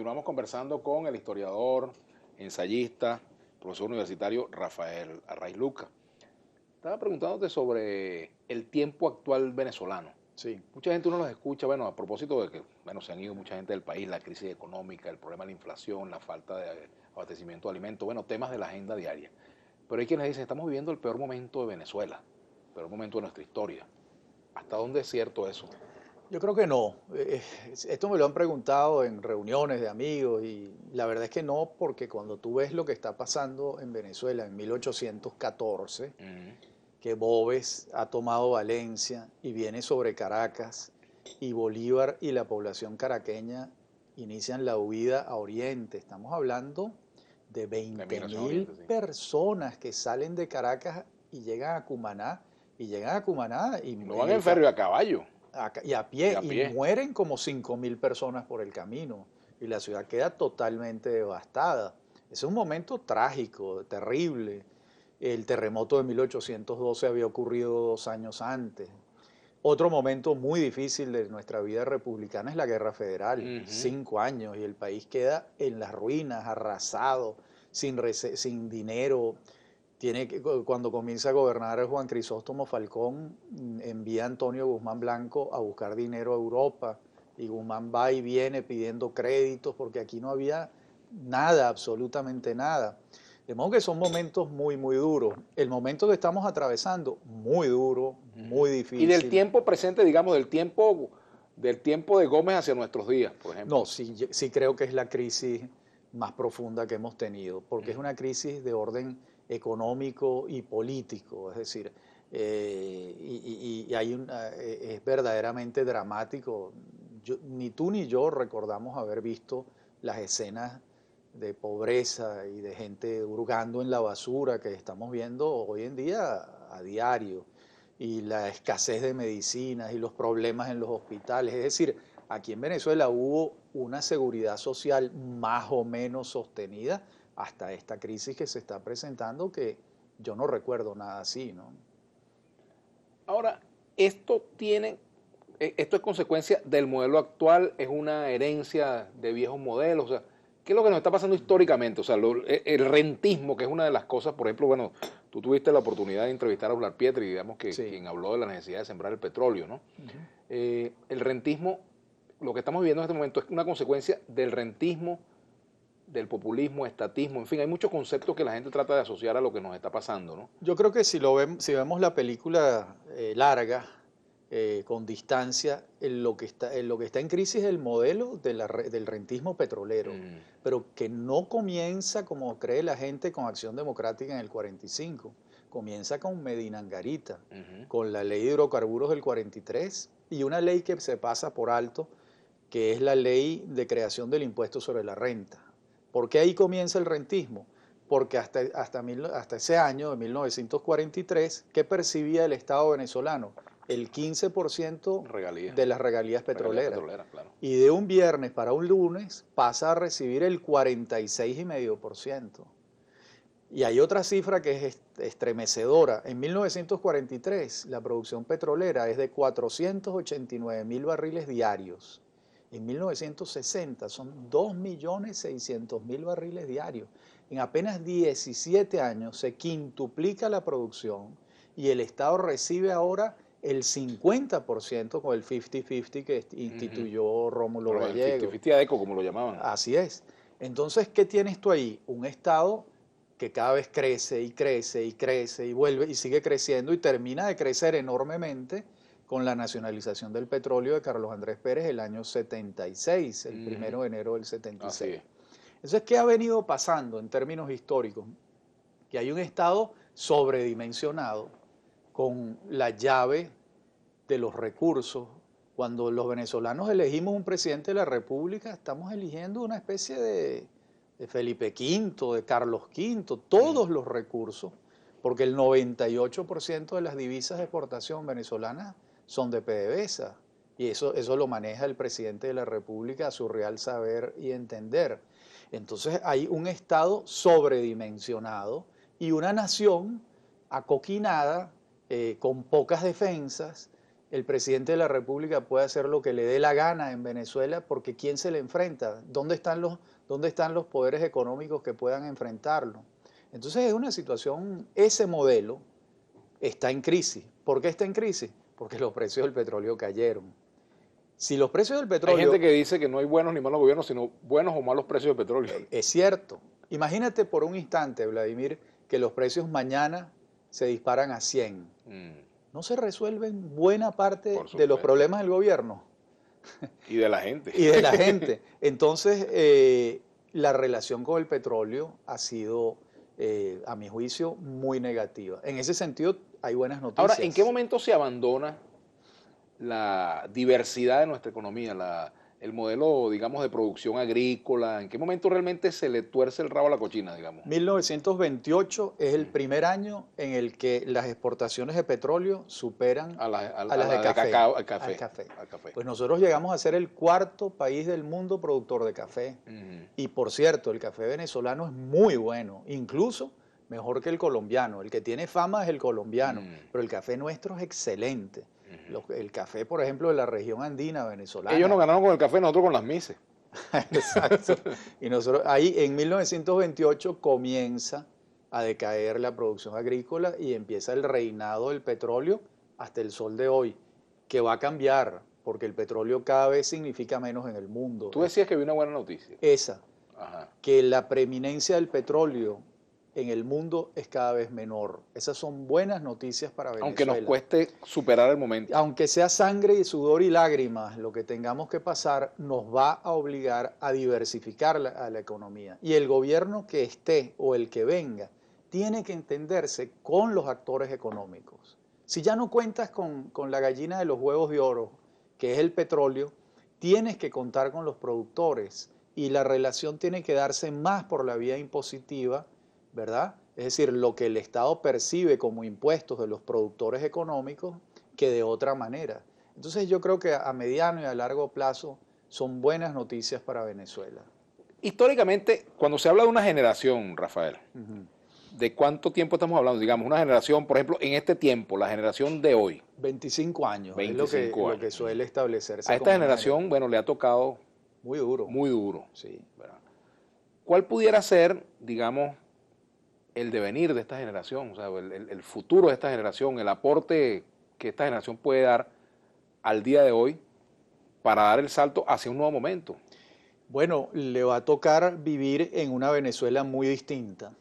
continuamos conversando con el historiador, ensayista, profesor universitario Rafael Arraiz Luca. Estaba preguntándote sobre el tiempo actual venezolano. Sí, Mucha gente uno los escucha, bueno, a propósito de que, bueno, se han ido mucha gente del país, la crisis económica, el problema de la inflación, la falta de abastecimiento de alimentos, bueno, temas de la agenda diaria. Pero hay quienes dicen, estamos viviendo el peor momento de Venezuela, el peor momento de nuestra historia. ¿Hasta dónde es cierto eso? yo creo que no. Esto me lo han preguntado en reuniones de amigos y la verdad es que no, porque cuando tú ves lo que está pasando en Venezuela en 1814, que Boves ha tomado Valencia y viene sobre Caracas y Bolívar y la población caraqueña inician la huida a Oriente. Estamos hablando de La 20 migración a mil Oriente, sí. personas que salen de Caracas y llegan a Cumaná, y No en van en el, ferry, a caballo y a y pie, a y pie. mueren como 5.000 personas por el camino, y la ciudad queda totalmente devastada. Es un momento trágico, terrible. El terremoto de 1812 había ocurrido 2 años antes. Otro momento muy difícil de nuestra vida republicana es la Guerra Federal, Ujú. 5 años, y el país queda en las ruinas, arrasado, sin dinero. Cuando comienza a gobernar Juan Crisóstomo Falcón, envía a Antonio Guzmán Blanco a buscar dinero a Europa, y Guzmán va y viene pidiendo créditos porque aquí no había nada, absolutamente nada. De modo que son momentos muy, muy duros. El momento que estamos atravesando, muy duro, muy Y del difícil. tiempo presente, digamos, del tiempo de Gómez hacia nuestros días, por No, ejemplo. sí, sí creo que es la crisis más profunda que hemos tenido, porque es una crisis de orden económico y político, es decir, es verdaderamente dramático. Ni tú ni yo recordamos haber visto las escenas de pobreza y de gente hurgando en la basura que estamos viendo hoy en día a diario, y la escasez de medicinas y los problemas en los hospitales. Es decir, aquí en Venezuela hubo una seguridad social más o menos sostenida hasta esta crisis que se está presentando, que yo no recuerdo nada así, ¿no? Ahora, esto es consecuencia del modelo actual, es una herencia de viejos modelos, o sea, ¿qué es lo que nos está pasando históricamente? O sea, el rentismo, que es una de las cosas, por ejemplo, bueno, tú tuviste la oportunidad de entrevistar a Blar Pietri, digamos que Sí. quien habló de la necesidad de sembrar el petróleo, ¿no? Ujú. El rentismo, lo que estamos viviendo en este momento es una consecuencia del rentismo, del populismo, estatismo, en fin, hay muchos conceptos que la gente trata de asociar a lo que nos está pasando, ¿no? Yo creo que si vemos la película larga, con distancia, en lo que está en crisis es el modelo del rentismo petrolero, Mm, pero que no comienza como cree la gente con Acción Democrática en el 45, comienza con Medina Angarita, ujú. con la ley de hidrocarburos del 43 y una ley que se pasa por alto, que es la ley de creación del impuesto sobre la renta. ¿Por qué ahí comienza el rentismo? Porque hasta ese año de 1943, ¿qué percibía el Estado venezolano? El 15% Regalías, de las regalías regalías petroleras. petroleras, claro. Y de un viernes para un lunes pasa a recibir el 46,5%. Y hay otra cifra que es estremecedora. En 1943 la producción petrolera es de 489.000 barriles diarios. En 1960 son 2.600.000 barriles diarios. En apenas 17 años se quintuplica la producción y el Estado recibe ahora el 50% con el 50-50 que Ujú. instituyó Rómulo Bueno, el Gallegos. 50-50 Eco, como lo llamaban. Así es. Entonces, ¿qué tienes tú ahí? Un Estado que cada vez crece y crece y crece y vuelve y sigue creciendo y termina de crecer enormemente con la nacionalización del petróleo de Carlos Andrés Pérez el año 76, el Ujú. 1 de enero del Así 76. es. Entonces, ¿qué ha venido pasando en términos históricos? Que hay un Estado sobredimensionado con la llave de los recursos. Cuando los venezolanos elegimos un presidente de la República, estamos eligiendo una especie de Felipe V, de Carlos V, Mm. todos los recursos, porque el 98% de las divisas de exportación venezolanas son de PDVSA, y eso lo maneja el presidente de la República a su real saber y entender. Entonces hay un Estado sobredimensionado y una nación acoquinada, con pocas defensas, el presidente de la República puede hacer lo que le dé la gana en Venezuela, porque ¿quién se le enfrenta? ¿Dónde están los poderes económicos que puedan enfrentarlo? Entonces es una situación, ese modelo está en crisis. ¿Por qué está en crisis? Porque los precios del petróleo cayeron. Si los precios del petróleo... Hay gente que dice que no hay buenos ni malos gobiernos, sino buenos o malos precios del petróleo. Es cierto. Imagínate por un instante, Vladimir, que los precios mañana se disparan a 100. No se resuelven buena parte de los problemas del gobierno. Y de la gente. Y de la gente. Entonces, la relación con el petróleo ha sido, a mi juicio, muy negativa. En ese sentido, hay buenas noticias. Ahora, ¿en qué momento se abandona la diversidad de nuestra economía, el modelo, digamos, de producción agrícola? ¿En qué momento realmente se le tuerce el rabo a la cochina, digamos? 1928 es el primer año en el que las exportaciones de petróleo superan a las de café. Al café. Pues nosotros llegamos a ser el cuarto país del mundo productor de café. Y por cierto, el café venezolano es muy bueno, incluso mejor que el colombiano. El que tiene fama es el colombiano, pero el café nuestro es excelente. El café, por ejemplo, de la región andina venezolana. Ellos nos ganaron con el café, nosotros con las mises. Exacto. Y nosotros ahí en 1928 comienza a decaer la producción agrícola y empieza el reinado del petróleo hasta el sol de hoy, que va a cambiar porque el petróleo cada vez significa menos en el mundo. Tú decías que había una buena noticia. Esa, que la preeminencia del petróleo en el mundo es cada vez menor. Esas son buenas noticias para Venezuela. Aunque nos cueste superar el momento. Aunque sea sangre y sudor y lágrimas, lo que tengamos que pasar nos va a obligar a diversificar a la economía. Y el gobierno que esté o el que venga tiene que entenderse con los actores económicos. Si ya no cuentas con la gallina de los huevos de oro, que es el petróleo, tienes que contar con los productores y la relación tiene que darse más por la vía impositiva, ¿verdad? Es decir, lo que el Estado percibe como impuestos de los productores económicos que de otra manera. Entonces yo creo que a mediano y a largo plazo son buenas noticias para Venezuela. Históricamente, cuando se habla de una generación, Rafael, ¿de cuánto tiempo estamos hablando? Digamos, una generación, por ejemplo, en este tiempo, la generación de hoy. 25 años, 25 es años. Lo que suele establecerse. A esta generación, bueno, le ha tocado... Muy duro. Muy duro. Sí. ¿Verdad? ¿Cuál pudiera ser, digamos, el devenir de esta generación, o sea, el futuro de esta generación, el aporte que esta generación puede dar al día de hoy para dar el salto hacia un nuevo momento? Bueno, le va a tocar vivir en una Venezuela muy distinta,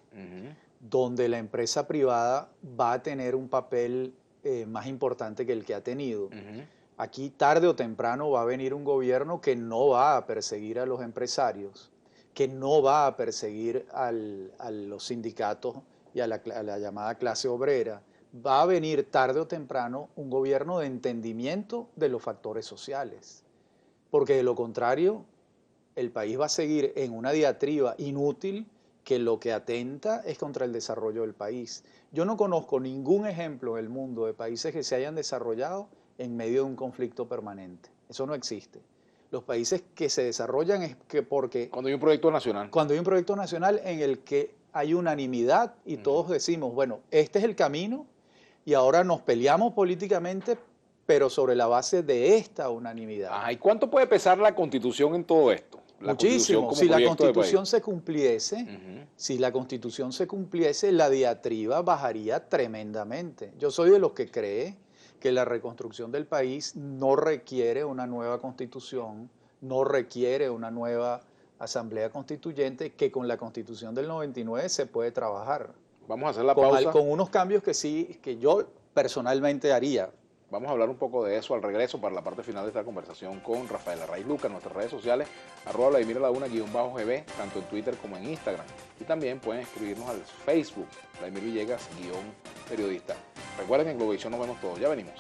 donde la empresa privada va a tener un papel más importante que el que ha tenido. Aquí tarde o temprano va a venir un gobierno que no va a perseguir a los empresarios, que no va a perseguir a los sindicatos y a la llamada clase obrera. Va a venir tarde o temprano un gobierno de entendimiento de los factores sociales, porque de lo contrario el país va a seguir en una diatriba inútil que lo que atenta es contra el desarrollo del país. Yo no conozco ningún ejemplo en el mundo de países que se hayan desarrollado en medio de un conflicto permanente. Eso no existe. Los países que se desarrollan es que porque... Cuando hay un proyecto nacional. Cuando hay un proyecto nacional en el que hay unanimidad y todos decimos, bueno, este es el camino y ahora nos peleamos políticamente, pero sobre la base de esta unanimidad. ¿Y cuánto puede pesar la Constitución en todo esto? Muchísimo. Si la Constitución se cumpliese, si la Constitución se cumpliese, la diatriba bajaría tremendamente. Yo soy de los que cree que la reconstrucción del país no requiere una nueva Constitución, no requiere una nueva Asamblea Constituyente, que con la Constitución del 99 se puede trabajar. Vamos a hacer la pausa. Con unos cambios que sí, que yo personalmente haría. Vamos a hablar un poco de eso al regreso para la parte final de esta conversación con Rafael Arraiz Luca en nuestras redes sociales, @VladimirLaguna_, tanto en Twitter como en Instagram. Y también pueden escribirnos al Facebook, Vladimir Villegas, _periodista. Recuerden que en Globovisión nos vemos todos. Ya venimos.